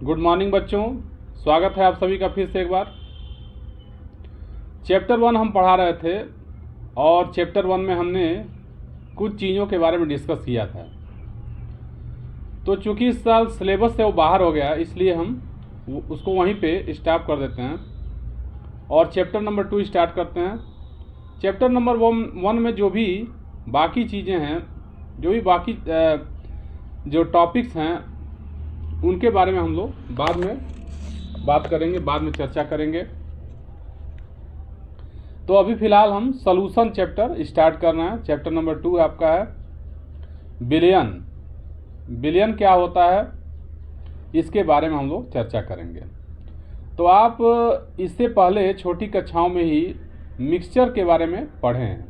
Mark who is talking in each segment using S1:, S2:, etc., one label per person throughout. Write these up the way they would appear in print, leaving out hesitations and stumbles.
S1: Good morning बच्चों, स्वागत है आप सभी का फिर से एक बार। चैप्टर 1 हम पढ़ा रहे थे और चैप्टर 1 में हमने कुछ चीज़ों के बारे में डिस्कस किया था। तो चूंकि इस साल सिलेबस से वो बाहर हो गया, इसलिए हम उसको वहीं पे स्टॉप कर देते हैं और चैप्टर नंबर 2 स्टार्ट करते हैं। चैप्टर नंबर 1 में जो भी बाकी चीज़ें हैं, जो भी बाकी जो टॉपिक्स हैं, उनके बारे में हम लोग बाद में बात करेंगे, बाद में चर्चा करेंगे। तो अभी फ़िलहाल हम सॉल्यूशन चैप्टर स्टार्ट कर रहे हैं। चैप्टर नंबर 2 आपका है बिलियन। बिलियन क्या होता है, इसके बारे में हम लोग चर्चा करेंगे। तो आप इससे पहले छोटी कक्षाओं में ही मिक्सचर के बारे में पढ़े हैं,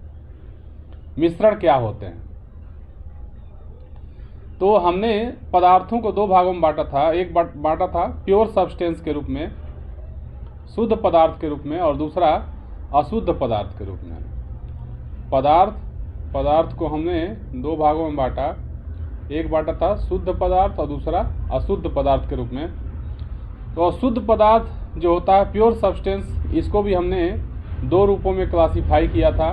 S1: मिश्रण क्या होते हैं। तो हमने पदार्थों को दो भागों में बांटा था। एक बांटा था प्योर सब्सटेंस के रूप में, शुद्ध पदार्थ के रूप में, और दूसरा अशुद्ध पदार्थ के रूप में। पदार्थ को हमने दो भागों में बांटा। एक बांटा था शुद्ध पदार्थ और दूसरा अशुद्ध पदार्थ के रूप में। तो अशुद्ध पदार्थ जो होता है प्योर सब्सटेंस, इसको भी हमने दो रूपों में क्लासिफाई किया था।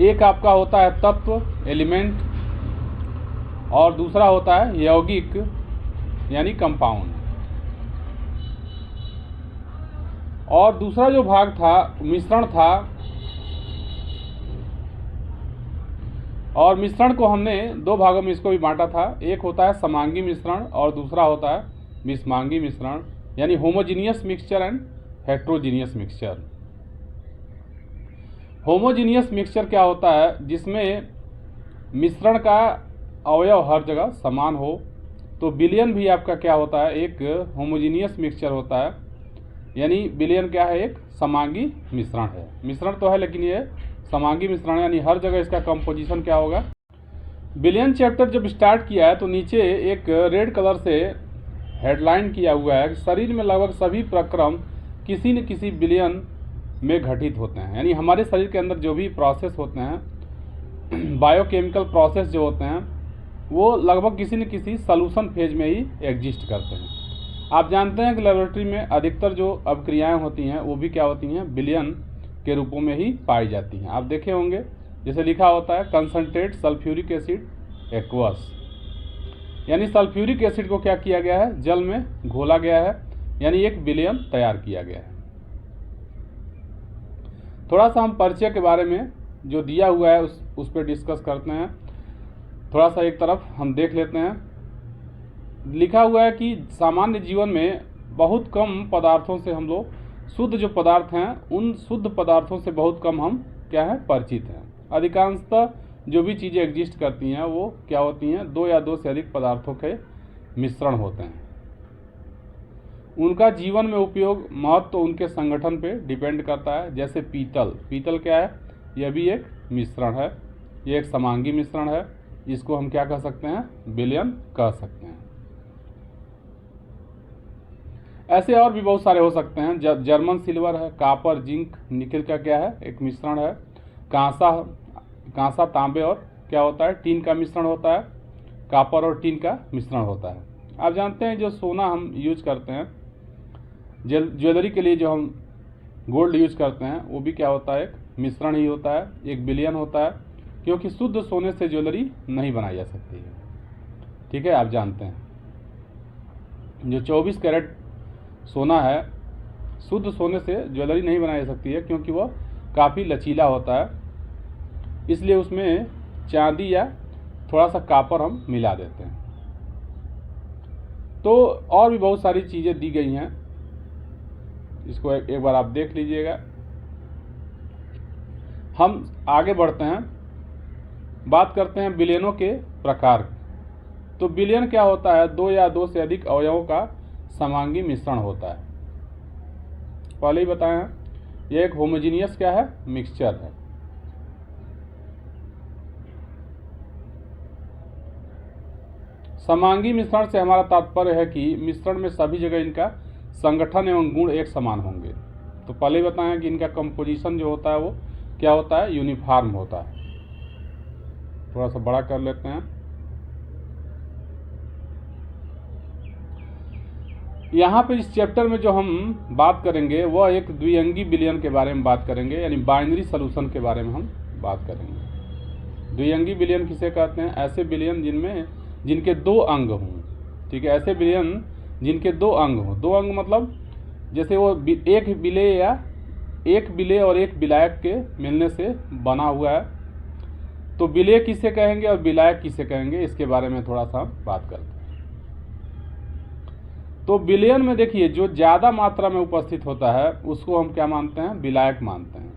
S1: एक आपका होता है तत्व, एलिमेंट, और दूसरा होता है यौगिक यानी कंपाउंड। और दूसरा जो भाग था मिश्रण था, और मिश्रण को हमने दो भागों में इसको भी बांटा था। एक होता है समांगी मिश्रण और दूसरा होता है विषमांगी मिश्रण, यानी homogeneous mixture and heterogeneous mixture. Homogeneous mixture क्या होता है, जिसमें मिश्रण का अवयव हर जगह समान हो। तो बिलियन भी आपका क्या होता है, एक होमोजीनियस मिक्सचर होता है। यानी बिलियन क्या है, एक समांगी मिश्रण है। मिश्रण तो है लेकिन ये समांगी मिश्रण है, यानी हर जगह इसका कंपोजिशन क्या होगा। बिलियन चैप्टर जब स्टार्ट किया है तो नीचे एक रेड कलर से हेडलाइन किया हुआ है कि शरीर में लगभग सभी प्रक्रम किसी न किसी बिलियन में घटित होते हैं। यानी हमारे शरीर के अंदर जो भी प्रोसेस होते हैं, बायोकेमिकल प्रोसेस जो होते हैं, वो लगभग किसी न किसी सॉल्यूशन फेज में ही एग्जिस्ट करते हैं। आप जानते हैं कि लेबोरेटरी में अधिकतर जो अभिक्रियाएं होती हैं वो भी क्या होती हैं, बिलियन के रूपों में ही पाई जाती हैं। आप देखे होंगे जैसे लिखा होता है कंसंट्रेट सल्फ्यूरिक एसिड एक्वस, यानी सल्फ्यूरिक एसिड को क्या किया गया है, जल में घोला गया है, यानी एक बिलियन तैयार किया गया है। थोड़ा सा हम परिचय के बारे में जो दिया हुआ है उस पर डिस्कस करते हैं। थोड़ा सा एक तरफ हम देख लेते हैं। लिखा हुआ है कि सामान्य जीवन में बहुत कम पदार्थों से हम लोग, शुद्ध जो पदार्थ हैं उन शुद्ध पदार्थों से बहुत कम हम क्या है, परिचित हैं। अधिकांशतः जो भी चीज़ें एग्जिस्ट करती हैं वो क्या होती हैं, दो या दो से अधिक पदार्थों के मिश्रण होते हैं। उनका जीवन में उपयोग महत्व तो उनके संगठन पे डिपेंड करता है। जैसे पीतल क्या है, यह भी एक मिश्रण है, ये एक समांगी मिश्रण है। इसको हम क्या कह सकते हैं, बिलियन कह सकते हैं। ऐसे और भी बहुत सारे हो सकते हैं। जर्मन सिल्वर है, कापर, जिंक, निकिल का क्या है, एक मिश्रण है। कांसा, तांबे और क्या होता है, टीन का मिश्रण होता है। कापर और टीन का मिश्रण होता है। आप जानते हैं जो सोना हम यूज करते हैं ज्वेलरी के लिए, जो हम गोल्ड यूज करते हैं, वो भी क्या होता है, एक मिश्रण ही होता है, एक बिलियन होता है, क्योंकि शुद्ध सोने से ज्वेलरी नहीं बनाई जा सकती है। ठीक है, आप जानते हैं जो 24 कैरेट सोना है, शुद्ध सोने से ज्वेलरी नहीं बनाई जा सकती है, क्योंकि वह काफ़ी लचीला होता है। इसलिए उसमें चांदी या थोड़ा सा कापर हम मिला देते हैं। तो और भी बहुत सारी चीज़ें दी गई हैं, इसको एक बार आप देख लीजिएगा। हम आगे बढ़ते हैं, बात करते हैं बिलियनों के प्रकार। तो बिलियन क्या होता है, दो या दो से अधिक अवयवों का समांगी मिश्रण होता है। पहले ही बताया, यह एक होमोजीनियस क्या है, मिक्सचर है। समांगी मिश्रण से हमारा तात्पर्य है कि मिश्रण में सभी जगह इनका संगठन एवं गुण एक समान होंगे। तो पहले ही बताया कि इनका कंपोजिशन जो होता है वो क्या होता है, यूनिफॉर्म होता है। थोड़ा सा बड़ा कर लेते हैं। यहाँ पे इस चैप्टर में जो हम बात करेंगे वह एक द्विअंगी विलयन के बारे में बात करेंगे, यानी बाइनरी सॉल्यूशन के बारे में हम बात करेंगे। द्विअंगी विलयन किसे कहते हैं? ऐसे विलयन जिनके दो अंग हों, ठीक है, ऐसे विलयन जिनके दो अंग हों। दो अंग मतलब जैसे वो एक विलेय और एक विलायक के मिलने से बना हुआ है, तो विलेय किसे कहेंगे और विलायक किसे कहेंगे, इसके बारे में थोड़ा सा बात करते हैं। तो विलयन में देखिए, जो ज़्यादा मात्रा में उपस्थित होता है उसको हम क्या मानते हैं? विलायक मानते हैं।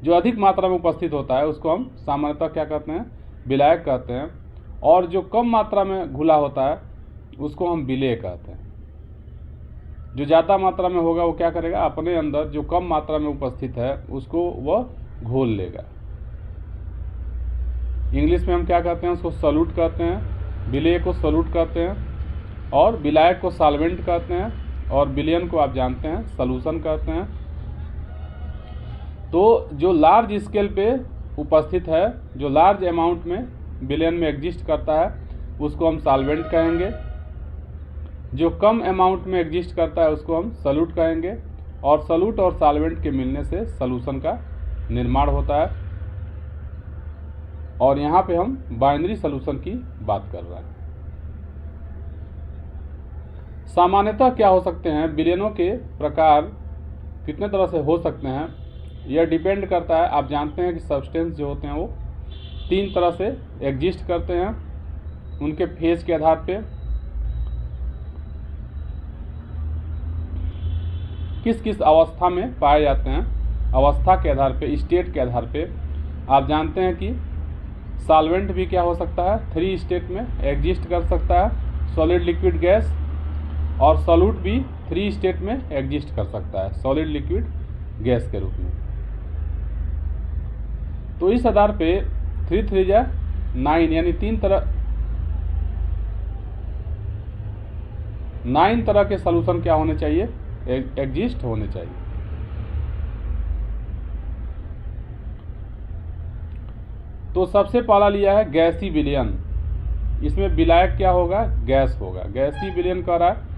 S1: जो अधिक मात्रा में उपस्थित होता है उसको हम सामान्यतः क्या कहते हैं? विलायक कहते हैं। और जो कम मात्रा में घुला होता है उसको हम विलेय कहते हैं। जो ज़्यादा मात्रा में होगा वो क्या करेगा? अपने अंदर जो कम मात्रा में उपस्थित है उसको वह घोल लेगा। इंग्लिश में हम क्या कहते हैं? उसको सॉल्यूट कहते हैं। विलेय को सॉल्यूट कहते हैं और विलायक को सॉल्वेंट कहते हैं, और विलयन को आप जानते हैं सॉल्यूशन कहते हैं। तो जो लार्ज स्केल पे उपस्थित है, जो लार्ज अमाउंट में विलयन में एग्जिस्ट करता है उसको हम सॉल्वेंट कहेंगे। जो कम अमाउंट में एग्जिस्ट करता है उसको हम सॉल्यूट कहेंगे। और सॉल्यूट और सॉल्वेंट के मिलने से सॉल्यूशन का निर्माण होता है। और यहाँ पे हम बाइनरी सॉल्यूशन की बात कर रहे हैं। सामान्यतः क्या हो सकते हैं? विलयनों के प्रकार कितने तरह से हो सकते हैं यह डिपेंड करता है। आप जानते हैं कि सब्सटेंस जो होते हैं वो 3 तरह से एग्जिस्ट करते हैं, उनके फेज के आधार पे, किस किस अवस्था में पाए जाते हैं, अवस्था के आधार पे, स्टेट के आधार पे। आप जानते हैं कि सॉल्वेंट भी क्या हो सकता है? 3 स्टेट में एग्जिस्ट कर सकता है, सॉलिड, लिक्विड, गैस। और सॉल्यूट भी 3 स्टेट में एग्जिस्ट कर सकता है, सॉलिड, लिक्विड, गैस के रूप में। तो इस आधार पे 3 3 जा 9, यानी 9 तरह के सॉल्यूशन क्या होने चाहिए? एग्जिस्ट होने चाहिए। तो सबसे पहला लिया है गैसी विलयन। इसमें विलायक क्या होगा? गैस होगा। गैसी विलयन कह रहा है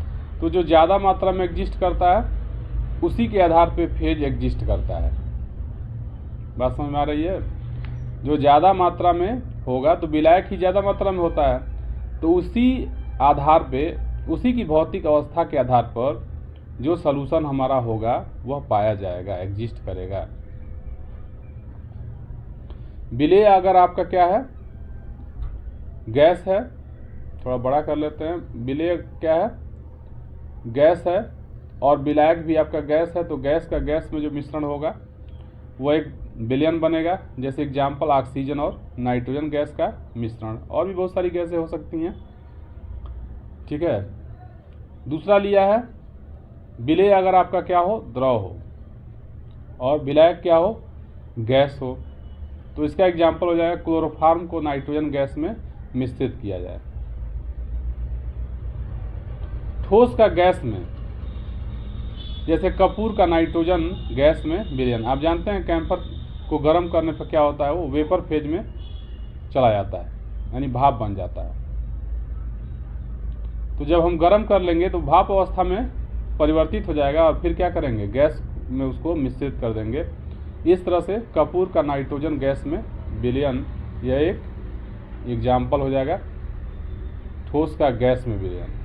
S1: तो जो ज़्यादा मात्रा में एग्जिस्ट करता है उसी के आधार पे फेज एग्जिस्ट करता है। बात समझ में आ रही है? जो ज़्यादा मात्रा में होगा तो विलायक ही ज़्यादा मात्रा में होता है, तो उसी आधार पे, उसी की भौतिक अवस्था के आधार पर जो सॉल्यूशन हमारा होगा वह पाया जाएगा, एग्जिस्ट करेगा। विलेय अगर आपका क्या है? गैस है। थोड़ा बड़ा कर लेते हैं। विलेय क्या है? गैस है। और विलायक भी आपका गैस है, तो गैस का गैस में जो मिश्रण होगा वो एक विलयन बनेगा। जैसे एग्जाम्पल ऑक्सीजन और नाइट्रोजन गैस का मिश्रण। और भी बहुत सारी गैसें हो सकती हैं, ठीक है। दूसरा लिया है विलेय अगर आपका क्या हो? द्रव हो, और विलायक क्या हो? गैस हो। तो इसका एग्जाम्पल हो जाएगा क्लोरोफॉर्म को नाइट्रोजन गैस में मिश्रित किया जाए। ठोस का गैस में, जैसे कपूर का नाइट्रोजन गैस में विलयन। आप जानते हैं कैंपर को गर्म करने पर क्या होता है? वो वेपर फेज में चला जाता है, यानी भाप बन जाता है। तो जब हम गर्म कर लेंगे तो भाप अवस्था में परिवर्तित हो जाएगा और फिर क्या करेंगे? गैस में उसको मिश्रित कर देंगे। इस तरह से कपूर का नाइट्रोजन गैस में विलयन, यह एक एग्जाम्पल हो जाएगा ठोस का गैस में विलयन।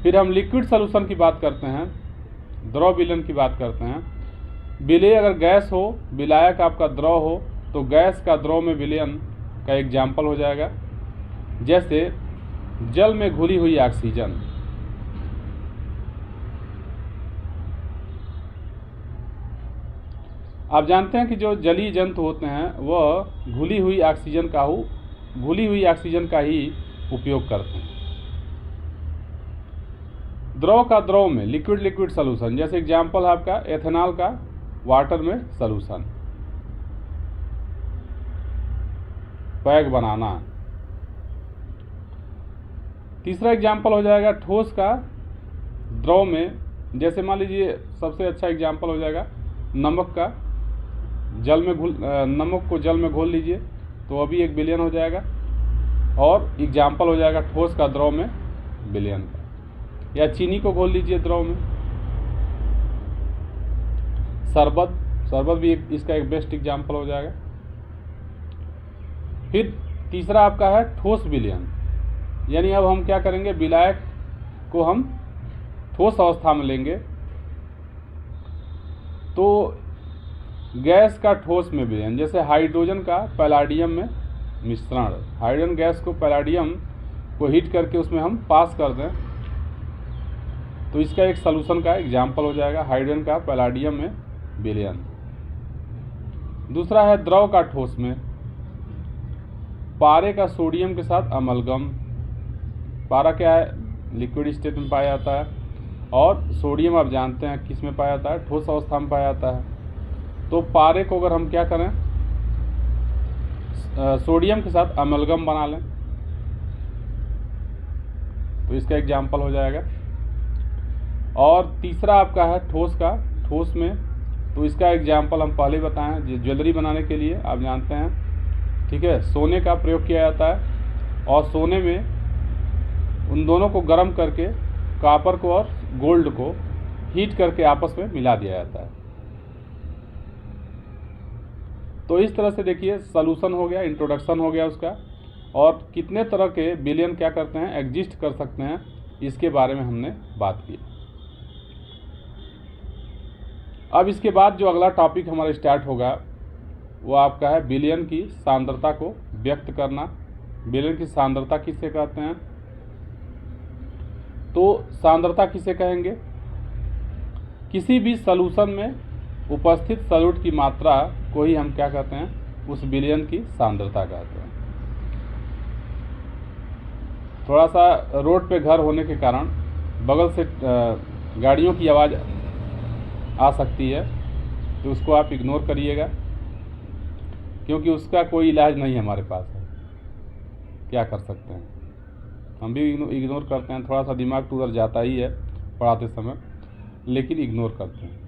S1: फिर हम लिक्विड सॉल्यूशन की बात करते हैं, द्रव विलयन की बात करते हैं। विलेय अगर गैस हो, विलायक आपका द्रव हो, तो गैस का द्रव में विलयन का एग्जाम्पल हो जाएगा। जैसे जल में घुली हुई ऑक्सीजन। आप जानते हैं कि जो जलीय जंतु होते हैं वह घुली हुई ऑक्सीजन का ही उपयोग करते हैं। द्रव का द्रव में, लिक्विड सॉल्यूशन, जैसे एग्जाम्पल है आपका एथेनॉल का वाटर में सॉल्यूशन, पैग बनाना। तीसरा एग्जाम्पल हो जाएगा ठोस का द्रव में। जैसे मान लीजिए सबसे अच्छा एग्जाम्पल हो जाएगा नमक का, नमक को जल में घोल लीजिए तो अभी एक विलयन हो जाएगा। और एग्जाम्पल हो जाएगा ठोस का द्रव में बिलियन का। या चीनी को घोल लीजिए द्रव में। शरबत भी इसका एक बेस्ट एग्जाम्पल हो जाएगा। फिर तीसरा आपका है ठोस विलयन, यानी अब हम क्या करेंगे, विलायक को हम ठोस अवस्था में लेंगे तो गैस का ठोस में विलयन, जैसे हाइड्रोजन का पैलाडियम में मिश्रण, हाइड्रोजन गैस को पैलाडियम को हीट करके उसमें हम पास कर दें तो इसका एक सॉल्यूशन का एग्जाम्पल हो जाएगा हाइड्रोजन का पैलाडियम में विलयन। दूसरा है द्रव का ठोस में, पारे का सोडियम के साथ अमलगम। पारा क्या है, लिक्विड स्टेट में पाया जाता है, और सोडियम आप जानते हैं किस में पाया जाता है, ठोस अवस्था में पाया जाता है। तो पारे को अगर हम क्या करें, सोडियम के साथ अमलगम बना लें तो इसका एग्जाम्पल हो जाएगा। और तीसरा आपका है ठोस का, ठोस में तो इसका एग्जाम्पल हम पहले बताएं, ज्वेलरी बनाने के लिए आप जानते हैं, ठीक है, सोने का प्रयोग किया जाता है और सोने में उन दोनों को गर्म करके कॉपर को और गोल्ड को हीट करके आपस में मिला दिया जाता है। तो इस तरह से देखिए सॉल्यूशन हो गया, इंट्रोडक्शन हो गया उसका, और कितने तरह के विलयन क्या करते हैं, एग्जिस्ट कर सकते हैं, इसके बारे में हमने बात की। अब इसके बाद जो अगला टॉपिक हमारा स्टार्ट होगा वो आपका है विलयन की सांद्रता को व्यक्त करना। विलयन की सांद्रता किसे कहते हैं, तो सांद्रता किसे कहेंगे, किसी भी सॉल्यूशन में उपस्थित सॉल्यूट की मात्रा को ही हम क्या कहते हैं, उस विलयन की सांद्रता कहते हैं। थोड़ा सा रोड पे घर होने के कारण बगल से गाड़ियों की आवाज़ आ सकती है, तो उसको आप इग्नोर करिएगा, क्योंकि उसका कोई इलाज नहीं हमारे पास है, क्या कर सकते हैं, हम भी इग्नोर करते हैं। थोड़ा सा दिमाग तो उधर जाता ही है पढ़ाते समय, लेकिन इग्नोर करते हैं।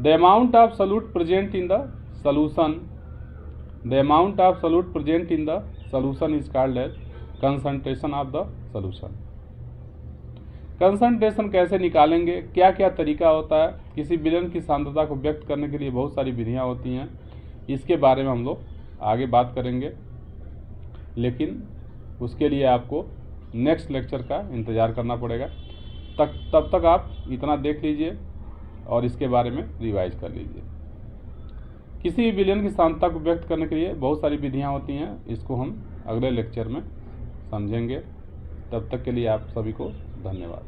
S1: The amount of solute present in the solution, the amount of solute present in the solution is called as concentration of the solution. Concentration कैसे निकालेंगे, क्या क्या तरीका होता है, किसी विलयन की सांद्रता को व्यक्त करने के लिए बहुत सारी विधियाँ होती हैं, इसके बारे में हम लोग आगे बात करेंगे, लेकिन उसके लिए आपको नेक्स्ट लेक्चर का इंतज़ार करना पड़ेगा। तब तक आप इतना देख लीजिए और इसके बारे में रिवाइज कर लीजिए। किसी भी विलयन की सांद्रता को व्यक्त करने के लिए बहुत सारी विधियाँ होती हैं, इसको हम अगले लेक्चर में समझेंगे। तब तक के लिए आप सभी को धन्यवाद।